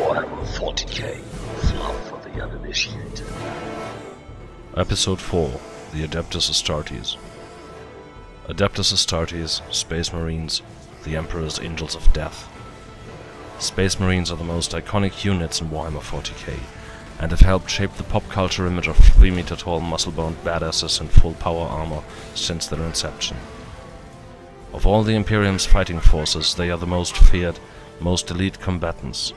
Wh40k Fluff for the uninitiated. Episode 4. The Adeptus Astartes. Adeptus Astartes, Space Marines, the Emperor's Angels of Death. Space Marines are the most iconic units in Warhammer 40k, and have helped shape the pop culture image of 3-meter-tall muscle-bound badasses in full power armor since their inception. Of all the Imperium's fighting forces, they are the most feared, most elite combatants.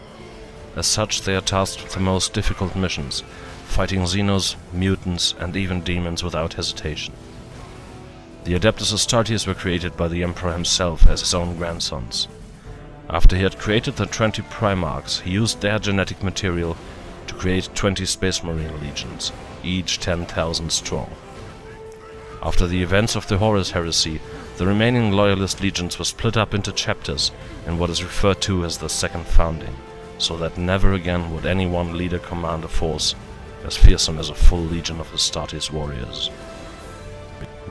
As such, they are tasked with the most difficult missions, fighting Xenos, mutants, and even demons without hesitation. The Adeptus Astartes were created by the Emperor himself as his own grandsons. After he had created the 20 Primarchs, he used their genetic material to create 20 Space Marine legions, each 10,000 strong. After the events of the Horus Heresy, the remaining Loyalist legions were split up into chapters in what is referred to as the Second Founding, so that never again would any one leader command a force as fearsome as a full legion of Astartes warriors.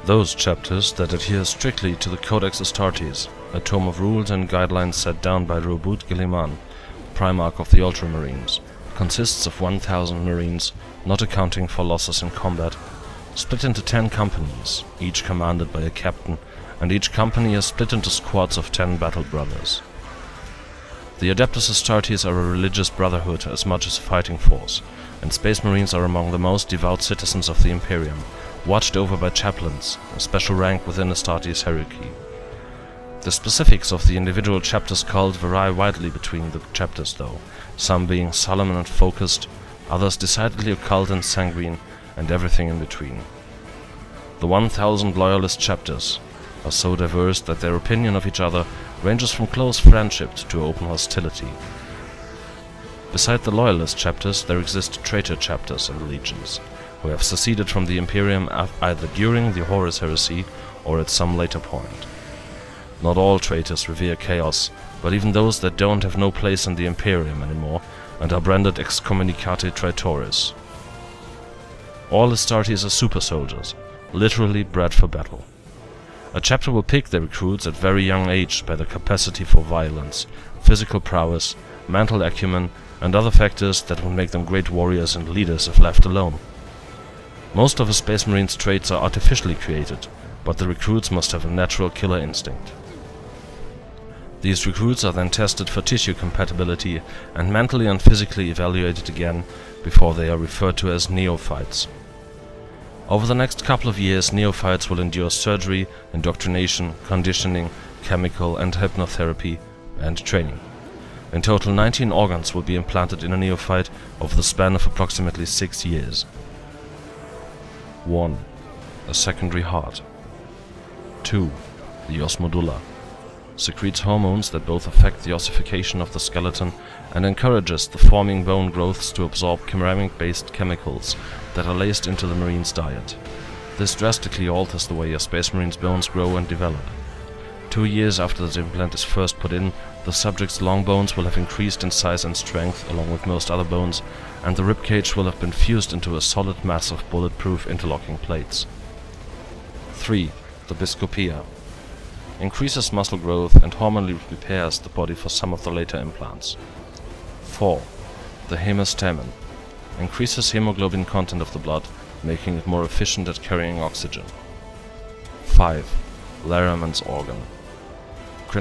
Those chapters that adhere strictly to the Codex Astartes, a tome of rules and guidelines set down by Robert Guilliman, Primarch of the Ultramarines, consists of 1,000 Marines, not accounting for losses in combat, split into 10 companies, each commanded by a captain, and each company is split into squads of 10 battle brothers. The Adeptus Astartes are a religious brotherhood as much as a fighting force, and Space Marines are among the most devout citizens of the Imperium, watched over by chaplains, a special rank within Astartes hierarchy. The specifics of the individual chapters' cult vary widely between the chapters though, some being solemn and focused, others decidedly occult and sanguine, and everything in between. The 1,000 Loyalist chapters are so diverse that their opinion of each other ranges from close friendship to open hostility. Beside the Loyalist chapters, there exist traitor chapters and legions, who have seceded from the Imperium either during the Horus Heresy or at some later point. Not all traitors revere chaos, but even those that don't have no place in the Imperium anymore and are branded excommunicati traitores. All Astartes are super soldiers, literally bred for battle. A chapter will pick their recruits at very young age by their capacity for violence, physical prowess, mental acumen, and other factors that will make them great warriors and leaders if left alone. Most of a Space Marine's traits are artificially created, but the recruits must have a natural killer instinct. These recruits are then tested for tissue compatibility and mentally and physically evaluated again before they are referred to as neophytes. Over the next couple of years, neophytes will endure surgery, indoctrination, conditioning, chemical and hypnotherapy, and training. In total, 19 organs will be implanted in a neophyte over the span of approximately 6 years. 1. A secondary heart. 2. The os medulla. Secretes hormones that both affect the ossification of the skeleton and encourages the forming bone growths to absorb ceramic-based chemicals that are laced into the Marine's diet. This drastically alters the way a Space Marine's bones grow and develop. 2 years after the implant is first put in, the subject's long bones will have increased in size and strength along with most other bones, and the ribcage will have been fused into a solid mass of bulletproof interlocking plates. 3. The Biscopia. Increases muscle growth and hormonally prepares the body for some of the later implants. 4. The Hemastamen. Increases hemoglobin content of the blood, making it more efficient at carrying oxygen. 5. Larraman's organ.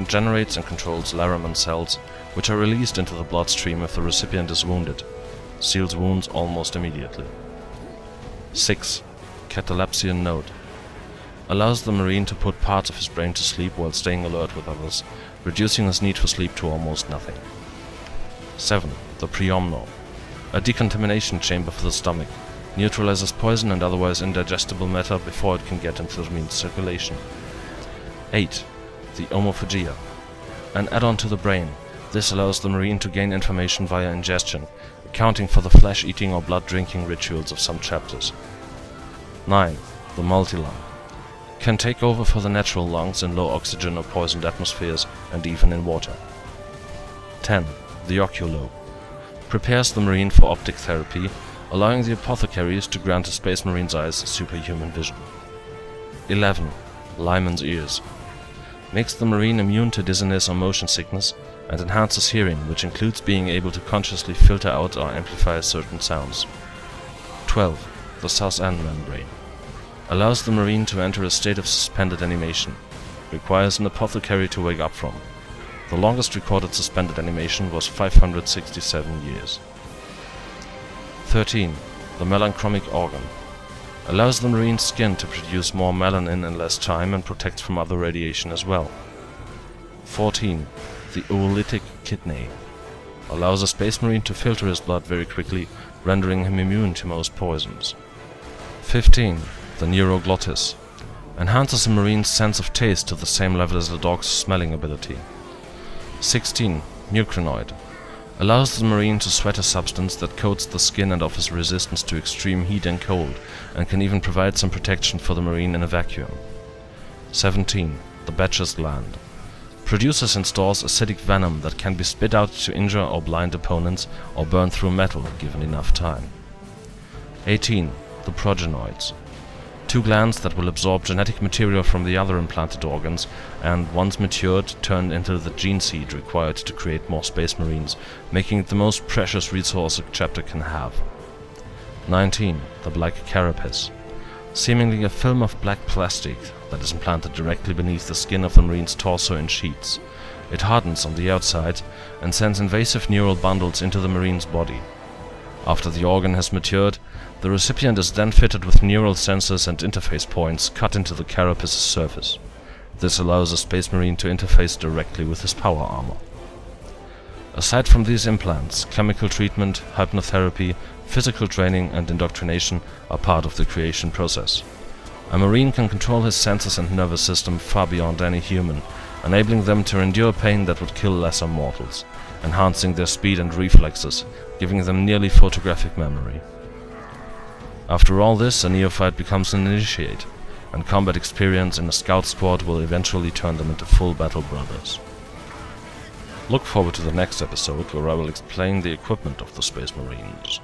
Generates and controls Larraman cells, which are released into the bloodstream if the recipient is wounded. Seals wounds almost immediately. 6. Catalepsian node. Allows the Marine to put parts of his brain to sleep while staying alert with others, reducing his need for sleep to almost nothing. 7. The Preomno. A decontamination chamber for the stomach. Neutralizes poison and otherwise indigestible matter before it can get into the Marine's circulation. 8. The Omophagia. An add-on to the brain. This allows the Marine to gain information via ingestion, accounting for the flesh-eating or blood-drinking rituals of some chapters. 9. The Multilung. Can take over for the natural lungs in low oxygen or poisoned atmospheres, and even in water. 10. The Oculo. Prepares the Marine for optic therapy, allowing the apothecaries to grant a Space Marine's eyes superhuman vision. 11. Lyman's ears. Makes the Marine immune to dizziness or motion sickness, and enhances hearing, which includes being able to consciously filter out or amplify certain sounds. 12. The sus-end membrane. Allows the Marine to enter a state of suspended animation. Requires an apothecary to wake up from. The longest recorded suspended animation was 567 years. 13. The melanchromic organ. Allows the Marine's skin to produce more melanin in less time and protects from other radiation as well. 14. The oolytic kidney. Allows a Space Marine to filter his blood very quickly, rendering him immune to most poisons. 15. The neuroglottis. Enhances a Marine's sense of taste to the same level as the dog's smelling ability. 16. Mucrinoid. Allows the Marine to sweat a substance that coats the skin and offers resistance to extreme heat and cold, and can even provide some protection for the Marine in a vacuum. 17. The Betcher's gland. Produces and stores acidic venom that can be spit out to injure or blind opponents, or burn through metal given enough time. 18. The progenoids. 2 glands that will absorb genetic material from the other implanted organs, and once matured, turn into the gene seed required to create more Space Marines, making it the most precious resource a chapter can have. 19. The black carapace. Seemingly a film of black plastic that is implanted directly beneath the skin of the Marine's torso in sheets. It hardens on the outside and sends invasive neural bundles into the Marine's body. After the organ has matured, the recipient is then fitted with neural sensors and interface points cut into the carapace's surface. This allows a Space Marine to interface directly with his power armor. Aside from these implants, chemical treatment, hypnotherapy, physical training and indoctrination are part of the creation process. A Marine can control his senses and nervous system far beyond any human, enabling them to endure pain that would kill lesser mortals, enhancing their speed and reflexes, giving them nearly photographic memory. After all this, a neophyte becomes an initiate, and combat experience in a scout squad will eventually turn them into full battle brothers. Look forward to the next episode, where I will explain the equipment of the Space Marines.